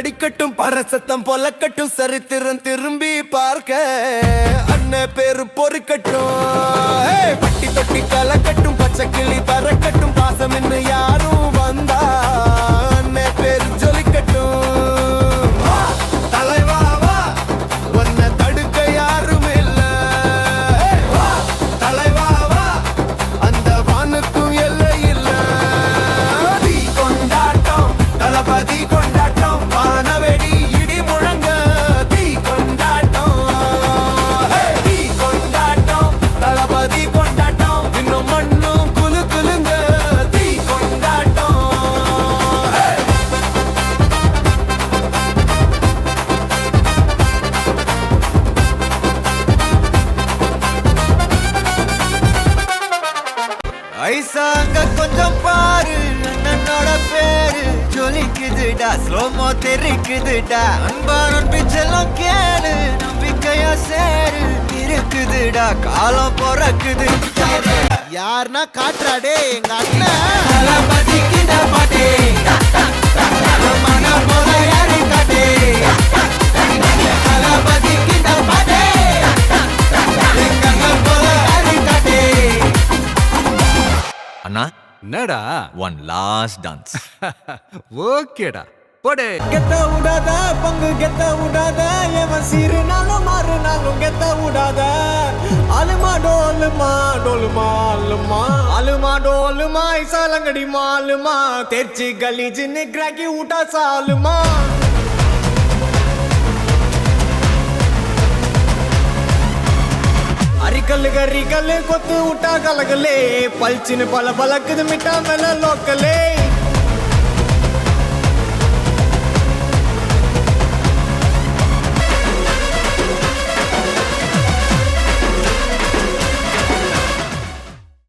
வெடிக்கட்டும் பரசத்தம் பொலக்கட்டும் சரித்திரம் திரும்பி பார்க்க அண்ணன் பேரு பொறுக்கட்டும் பட்டி தொட்டி கலக்கட்டும் பச்சை கிளி பறக்கட்டும் பாசம் என்று யாரும் வந்தா அண்ணன் பேரு ஜொலிக்கட்டும் தலைவா வா உன்னை தடுக்க யாரும் இல்ல தலைவா வா அந்த வானுக்கும் எல்லை இல்ல தீ கொண்டாட்டம் தளபதி கொண்டாட்டம் வானவெடி இடி முழங்க தீ கொண்டாட்டம் தீ கொண்டாட்டம் தளபதி கொண்டாட்டம் இன்னும் மண்ணும் குலு குலுங்க தீ கொண்டாட்டம் ஐசாங்க கொஞ்சம் பாரு அண்ணனோட பேரு ஜொலிக்குதுடா ஸ்லோமோ தெரிக்குதுடா அன்பான பிச்செல்லாம் கேளு நம்பிக்கையா சேரு இருக்குதுடா காலம் பிறக்குது யாருன்னா காட்டுறாடே எங்க அண்ணன் பாட்டே மன போல யாரு காட்டே பாட்டே எங்க அண்ணன் போல யாரு காட்டே அண்ணா என்னடா ஒன் லாஸ்ட் டான்ஸ் ஓகேடா போடே கெத்த விடாத பங்கு கெத்த விடாத எவன் சீருனாலும் மாறுனாலும் கெத்த விடாத அலுமா டோலுமா டோலுமா அலுமா அலுமா டோலுமா இசாலங்கடி மாலுமா தேர்ச்சி கலீஜின்னு கிராக்கி விட்டா சாலுமா அரிக்கல்லு கொத்து விட்டா கலகலே பல்ச்சின்னு பல பலக்குது மிட்டா மேல லோக்கலே